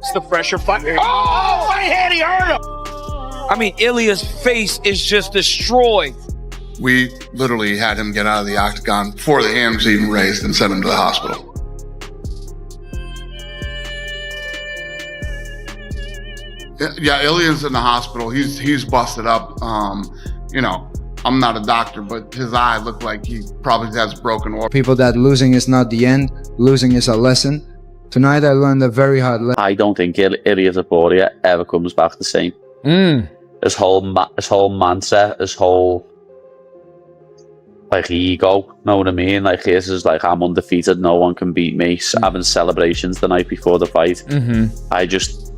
It's the fresher fight. Oh, right hand, he hurt him. I mean, Ilia's face is just destroyed. We literally had him get out of the octagon before the hand was even raised and sent him to the hospital. Yeah, Ilia's in the hospital. He's busted up. You know, I'm not a doctor, but his eye looked like he probably has broken orbital. People that losing is not the end, losing is a lesson. Tonight I learned a very hard lesson. I don't think Ilia Topuria ever comes back the same. His whole mindset, his whole like ego, know what I mean? Like his is like, I'm undefeated, no one can beat me. Having celebrations the night before the fight. I just...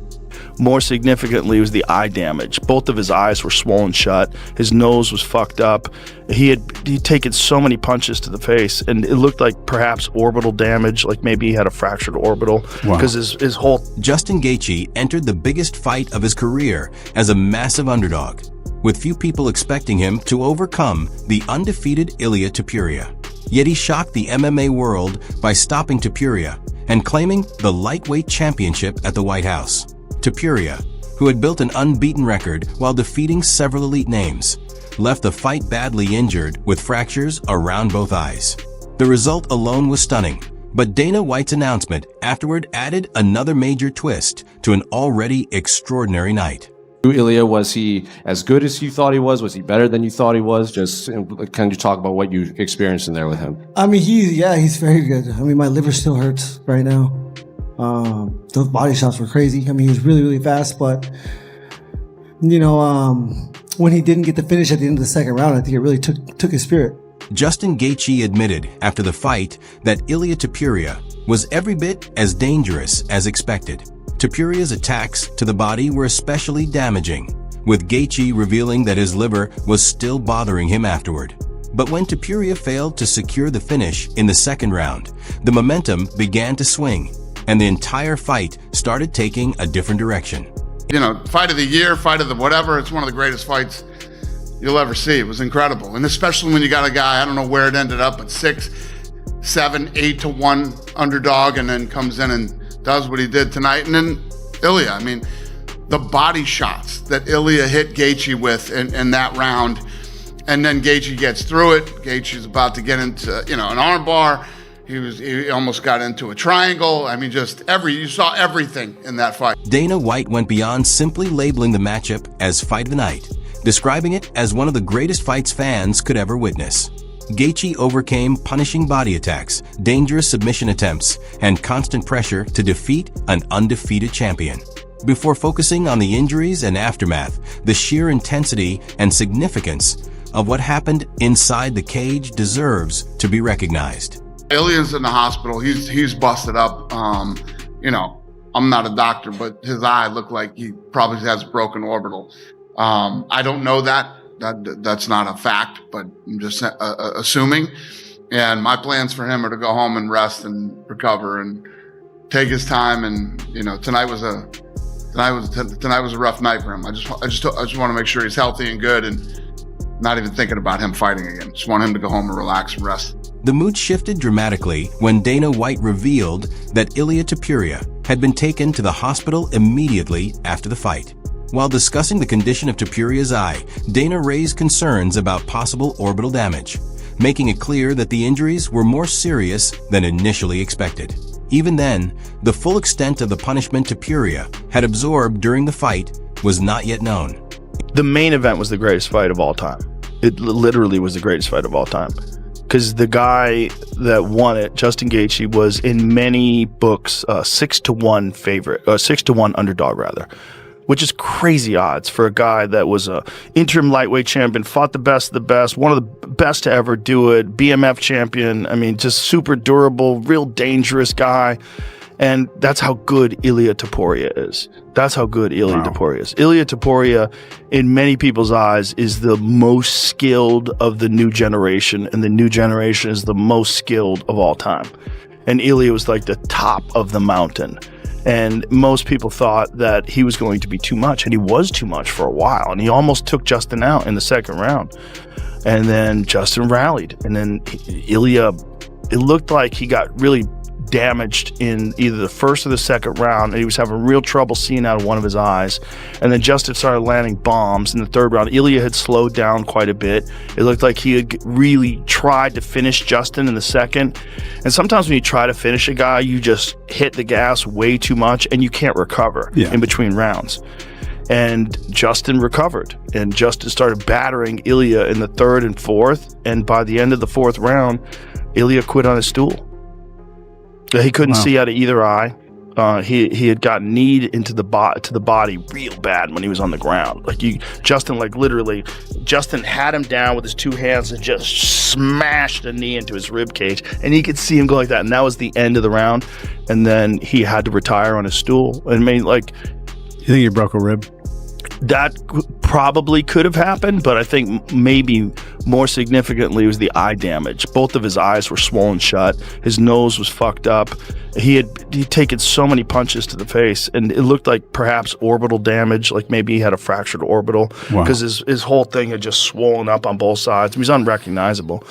More significantly was the eye damage. Both of his eyes were swollen shut. His nose was fucked up. He'd taken so many punches to the face, and it looked like perhaps orbital damage, like maybe he had a fractured orbital, because his whole... Justin Gaethje entered the biggest fight of his career as a massive underdog, with few people expecting him to overcome the undefeated Ilia Topuria. Yet he shocked the MMA world by stopping Topuria and claiming the lightweight championship at the White House. Topuria, who had built an unbeaten record while defeating several elite names, left the fight badly injured with fractures around both eyes. The result alone was stunning, but Dana White's announcement afterward added another major twist to an already extraordinary night. Ilia, was he as good as you thought he was? Was he better than you thought he was? Just can you talk about what you experienced in there with him? I mean, he's very good. I mean, my liver still hurts right now. Those body shots were crazy. I mean, he was really, really fast, but you know, when he didn't get the finish at the end of the second round, I think it really took his spirit. Justin Gaethje admitted after the fight that Ilia Topuria was every bit as dangerous as expected. Topuria's attacks to the body were especially damaging, with Gaethje revealing that his liver was still bothering him afterward. But when Topuria failed to secure the finish in the second round, the momentum began to swing, and the entire fight started taking a different direction. You know, fight of the year, fight of the whatever, it's one of the greatest fights you'll ever see. It was incredible. And especially when you got a guy, I don't know where it ended up, but 6, 7, 8 to 1 underdog, and then comes in and does what he did tonight. And then Ilia, I mean, the body shots that Ilia hit Gaethje with in that round, and then Gaethje gets through it. Gaethje's about to get into, you know, an arm bar. He almost got into a triangle. I mean, you saw everything in that fight. Dana White went beyond simply labeling the matchup as Fight of the Night, describing it as one of the greatest fights fans could ever witness. Gaethje overcame punishing body attacks, dangerous submission attempts, and constant pressure to defeat an undefeated champion. Before focusing on the injuries and aftermath, the sheer intensity and significance of what happened inside the cage deserves to be recognized. Ilia's in the hospital. He's busted up. You know, I'm not a doctor, but his eye looked like he probably has broken orbital. I don't know that's not a fact, but I'm just assuming. And my plans for him are to go home and rest and recover and take his time. And you know, tonight was a rough night for him. I just want to make sure he's healthy and good, and not even thinking about him fighting again. Just want him to go home and relax and rest. The mood shifted dramatically when Dana White revealed that Ilia Topuria had been taken to the hospital immediately after the fight. While discussing the condition of Topuria's eye, Dana raised concerns about possible orbital damage, making it clear that the injuries were more serious than initially expected. Even then, the full extent of the punishment Topuria had absorbed during the fight was not yet known. The main event was the greatest fight of all time. It literally was the greatest fight of all time. Because the guy that won it, Justin Gaethje, was in many books 6-1 favorite, 6-1 underdog rather, which is crazy odds for a guy that was a interim lightweight champion, fought the best of the best, one of the best to ever do it, BMF champion. I mean, just super durable, real dangerous guy. And that's how good Ilia Topuria is. That's how good Ilia Topuria is. Ilia Topuria, in many people's eyes, is the most skilled of the new generation, and the new generation is the most skilled of all time. And Ilia was like the top of the mountain. And most people thought that he was going to be too much, and he was too much for a while. And he almost took Justin out in the second round. And then Justin rallied. And then Ilia, it looked like he got really damaged in either the first or the second round, and he was having real trouble seeing out of one of his eyes. And then Justin started landing bombs in the third round. Ilia had slowed down quite a bit. It looked like he had really tried to finish Justin in the second. And sometimes when you try to finish a guy, you just hit the gas way too much and you can't recover in between rounds. And Justin recovered, and Justin started battering Ilia in the third and fourth. And by the end of the fourth round, Ilia quit on his stool. He couldn't see out of either eye. He had gotten kneed into the body real bad when he was on the ground. Justin had him down with his two hands and just smashed a knee into his rib cage, and you could see him go like that. And that was the end of the round. And then he had to retire on his stool. And you think he broke a rib? That probably could have happened, but I think maybe more significantly was the eye damage. Both of his eyes were swollen shut. His nose was fucked up. He'd taken so many punches to the face, and it looked like perhaps orbital damage, like maybe he had a fractured orbital, because his whole thing had just swollen up on both sides. He was unrecognizable.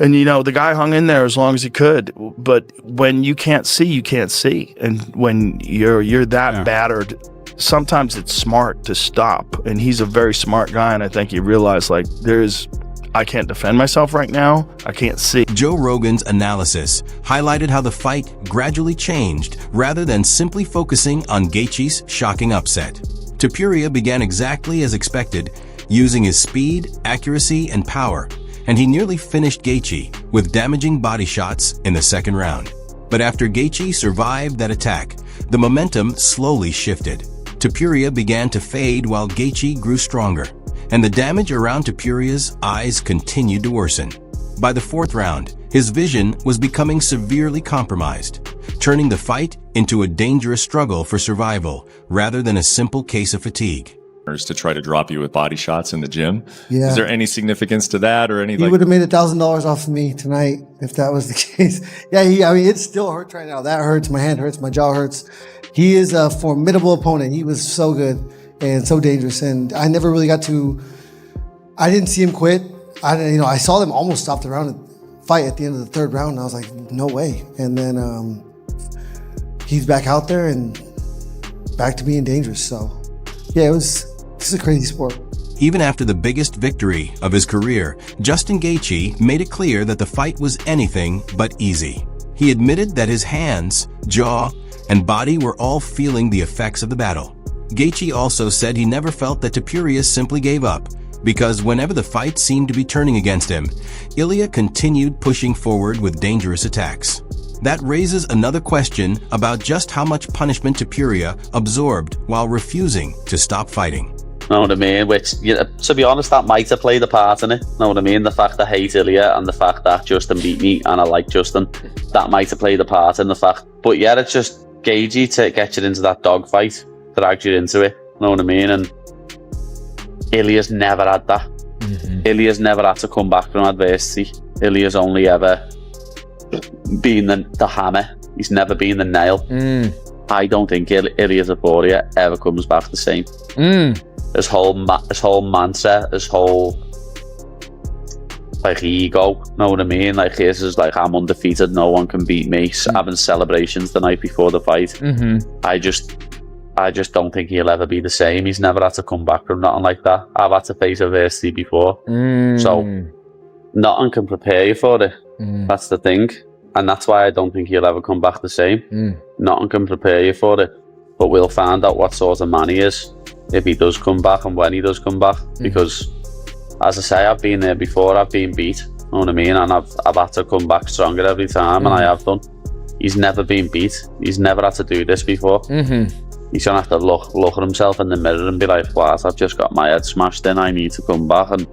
And, the guy hung in there as long as he could. But when you can't see, you can't see. And when you're that battered, sometimes it's smart to stop. And he's a very smart guy, and I think he realized, I can't defend myself right now. I can't see. Joe Rogan's analysis highlighted how the fight gradually changed rather than simply focusing on Gaethje's shocking upset. Topuria began exactly as expected, using his speed, accuracy, and power, and he nearly finished Gaethje with damaging body shots in the second round. But after Gaethje survived that attack, the momentum slowly shifted. Topuria began to fade while Gaethje grew stronger, and the damage around Topuria's eyes continued to worsen. By the fourth round, his vision was becoming severely compromised, turning the fight into a dangerous struggle for survival rather than a simple case of fatigue. To try to drop you with body shots in the gym. Yeah. Is there any significance to that or anything? He would have made $1,000 off of me tonight if that was the case. Yeah, it still hurts right now. That hurts. My hand hurts. My jaw hurts. He is a formidable opponent. He was so good and so dangerous. And I never really I didn't see him quit. I saw them almost stop the round and fight at the end of the third round. And I was like, no way. And then he's back out there and back to being dangerous. So yeah, this is a crazy sport. Even after the biggest victory of his career, Justin Gaethje made it clear that the fight was anything but easy. He admitted that his hands, jaw, and body were all feeling the effects of the battle. Gaethje also said he never felt that Topuria simply gave up, because whenever the fight seemed to be turning against him, Ilia continued pushing forward with dangerous attacks. That raises another question about just how much punishment Topuria absorbed while refusing to stop fighting. Know what I mean? Which, to be honest, that might have played a part in it. Know what I mean? The fact that I hate Ilia and the fact that Justin beat me and I like Justin, that might have played a part in the fact. But yeah, it's just Gaethje to get you into that dogfight, dragged you into it. Know what I mean? And Ilia's never had that. Mm-hmm. Ilia's never had to come back from adversity. Ilia's only ever been the hammer. He's never been the nail. I don't think Ilia Topuria ever comes back the same. His whole mindset, his whole ego, know what I mean? His is I'm undefeated, no one can beat me. Having celebrations the night before the fight. I just don't think he'll ever be the same. He's never had to come back from nothing like that. I've had to face adversity before, so nothing can prepare you for it. That's the thing, and that's why I don't think he'll ever come back the same. Nothing can prepare you for it, but we'll find out what sort of man he is if he does come back and when he does come back. Because, as I say, I've been there before. I've been beat. Know what I mean? And I've had to come back stronger every time, and I have done. He's never been beat. He's never had to do this before. He's gonna have to look at himself in the mirror and be like, "What? I've just got my head smashed in. I need to come back." And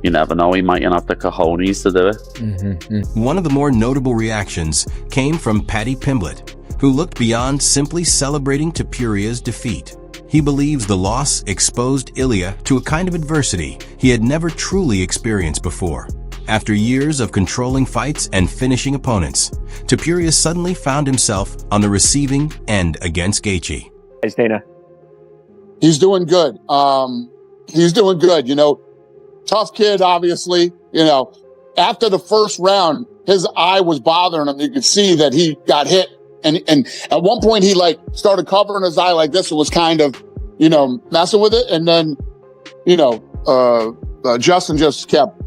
you never know, he might not have the cojones to do it. One of the more notable reactions came from Paddy Pimblett, who looked beyond simply celebrating Topuria's defeat. He believes the loss exposed Ilia to a kind of adversity he had never truly experienced before. After years of controlling fights and finishing opponents, Topuria suddenly found himself on the receiving end against Gaethje. Dana. He's doing good. He's doing good. Tough kid, obviously. after the first round, his eye was bothering him. You could see that he got hit. And at one point he like started covering his eye like this. It was kind of, you know, messing with it. And then, you know, Justin just kept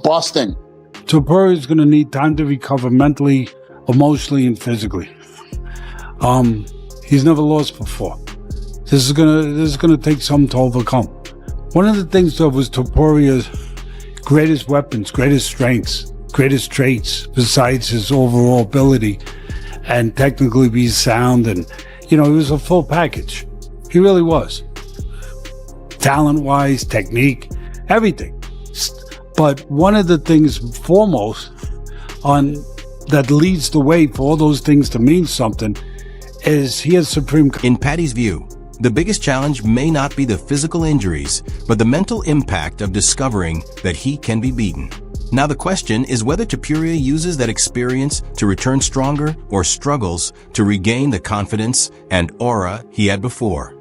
busting. Topuria is going to need time to recover mentally, emotionally, and physically. He's never lost before. This is gonna take some to overcome. One of the things that was Topuria's greatest weapons, greatest strengths, greatest traits, besides his overall ability and technically be sound, and you know, he was a full package. He really was. Talent-wise, technique, everything. But one of the things foremost that leads the way for all those things to mean something is he has supreme. In Paddy's view, the biggest challenge may not be the physical injuries, but the mental impact of discovering that he can be beaten. Now the question is whether Topuria uses that experience to return stronger or struggles to regain the confidence and aura he had before.